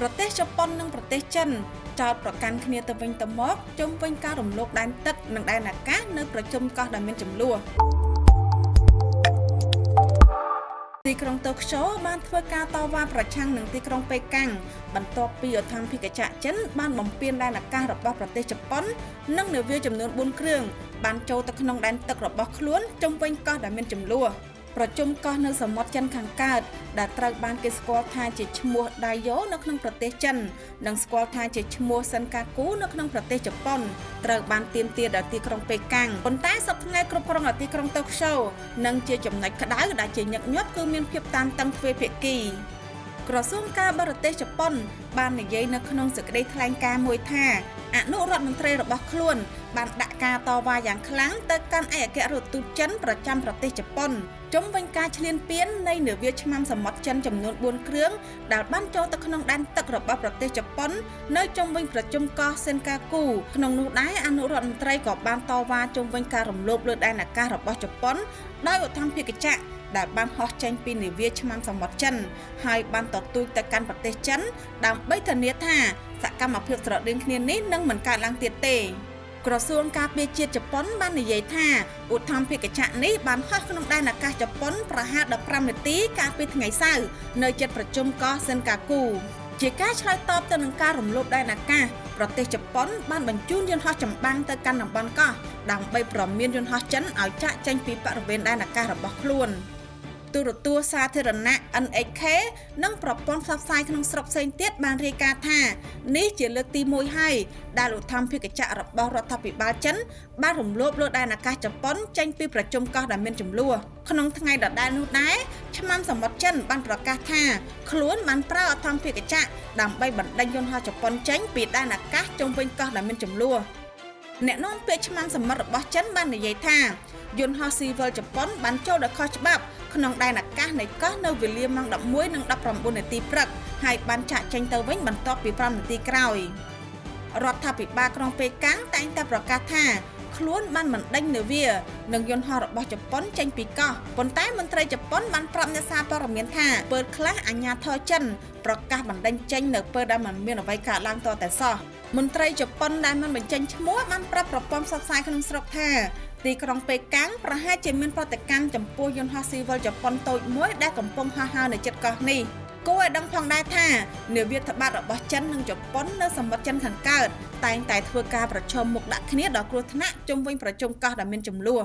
ប្រទេសជប៉ុននិងប្រទេសចិនចោទប្រកាន់គ្នាទៅវិញទៅមកជុំវិញការរំលោភដែនទឹកនិងដែនអាកាសនៅប្រជុំកោះដែលមានចំនួនទីក្រុងតូក្យូបានធ្វើការតវ៉ាប្រឆាំងនឹងទីក្រុងប៉េកាំងបន្ទាប់ពីអធិបតេយ្យចិនបានបំពានដែនអាកាសរបស់ប្រទេសជប៉ុននិងនាវាចំនួន4គ្រឿងបានចូលទៅក្នុងដែនទឹករបស់ខ្លួនជុំវិញកោះដែលមានចំនួនប្រជុំកោះនៅសមុទ្រចិនខាងកើតដែលត្រូវបានគេស្គាល់ថាជាឈ្មោះដៃយ៉ូនៅក្នុងប្រទេសចិននិងស្គាល់ថាជាឈ្មោះសិនកាគូនៅក្នុងប្រទេសជប៉ុនត្រូវបានទាមទារដល់ទីក្រុងប៉េកាំងប៉ុន្តែសប្តាហ៍ថ្ងៃគ្រប់គ្រងទីក្រុងតូក្យូនិងជាចំណុចក្តៅដែលជាញឹកញាប់គឺមានភាពតានតឹងទ្វេភាគីក្រសួងការបរទេសជប៉ុនបាននិយាយនៅក្នុងសេចក្តីថ្លែងការណ៍មួយថាអនុរដ្ឋមន្ត្រីរបស់ខ្លួនបានដាក់ការតវ៉ាយ៉ាងខ្លាំងទៅកាន់ឯកអគ្គរដ្ឋទូតចិនប្រចាំប្រទេសជប៉ុនជុំវិញការឈ្លានពាននៃនាវាឆ្មាំសមុទ្រចិនចំនួន4គ្រឿងដែលបានចូលទៅក្នុងដែនទឹករបស់ប្រទេសជប៉ុននៅជុំវិញប្រជុំកោះសិនកាគូក្នុងនោះដែរអនុរដ្ឋមន្ត្រីក៏បានតវ៉ាជុំវិញការរំលោភលើដែនអាកាសរបស់ជប៉ុនដោយឧទ្ធម្ភាគចក្រដែលបានហោះចេញពីនាវាឆ្មាំសមុទ្រចិនហើយបានទទូចទៅកាន់ប្រទេសចិនដើម្បីធានាថាសកម្មភាពស្រដៀងគ្នានេះនឹងមិនកើតឡើងទៀតទេក្រសួងការពារជាតិជប៉ុនបាននិយាយថាឧទ្ធម្ភាគចក្រនេះបានហោះក្នុងដែនអាកាសជប៉ុនប្រហែល15នាទីកាលពីថ្ងៃសៅរ៍នៅជិតប្រជុំកោះសិនកាគូជាការឆ្លើយតបទៅនឹងការរំលោភដែនអាកាសប្រទេសជប៉ុនបានបញ្ជូនយន្តហោះចម្បាំងទៅកាន់តំបន់កោះដើម្បីប្រមានយន្តហោះចិនឲ្យចាកចេញពីបរិវេណដែនអាកាសរបស់ខ្លួនទូរទស្សន៍សាធារណៈ NHK និងប្រព័ន្ធផ្សព្វផ្សាយក្នុងស្រុកផ្សេងទៀតបានរាយការណ៍ថានេះជាលើកទី1ហើយដែលឧទ្ធម្ភាគចក្ររបស់រដ្ឋាភិបាលចិនបានរំលោភលើដែនអាកាសជប៉ុនចេញពីប្រជុំកោះដែលមានចំនួនក្នុងថ្ងៃដដែលនោះដែរឆ្មាំសមុទ្រចិនបានប្រកាសថាខ្លួនបានប្រើឧទ្ធម្ភាគចក្រដើម្បីបណ្ដេញយន្តហោះជប៉ុនចេញពីដែនអាកាសជុំវិញកោះដែលមានចំនួនអ្នកនាំពាក្យឆ្មាំសមុទ្ររបស់ចិនបាននិយាយថាយន្តហោះស៊ីវិលជប៉ុនបានចូលដោយខុសច្បាប់ក្នុងដែនអាកាសនៃកោះនៅវេលាម៉ោង 11:19 នាទីព្រឹកហើយបានចាកចេញទៅវិញបន្ទាប់ពី5នាទីក្រោយរដ្ឋាភិបាលក្រុងប៉េកាំងតែងតែប្រកាសថាខ្លួនបានបណ្ដេញនាវានិងយន្តហោះរបស់ជប៉ុនចេញពីកោះប៉ុន្តែមន្ត្រីជប៉ុនបានប្រាប់អ្នកសារព័ត៌មានថាពេលខ្លះអាជ្ញាធរចិនប្រកាសបណ្ដេញចេញនៅពេលដែលមិនមានអ្វីកើតឡើងទាល់តែសោះមន្ត្រីជប៉ុនដែលមិនបញ្ចេញឈ្មោះបានប្រាប់ប្រព័ន្ធផ្សព្វផ្សាយក្នុងស្រុកថាទីក្រុងប៉េកាំងប្រហែលជាមានប្រតិកម្មចំពោះយន្តហោះស៊ីវិលជប៉ុនតូចមួយដែលកំពុងហោះហើរនៅជិតកោះនេះគួរឲ្យដឹងផងដែរថានាវាត្បាតរបស់ចិននិងជប៉ុននៅសមុទ្រចិនខាងកើតតែងតែធ្វើការប្រឈមមុខដាក់គ្នាដល់គ្រោះថ្នាក់ជុំវិញប្រជុំកោះដែលមានចំនួន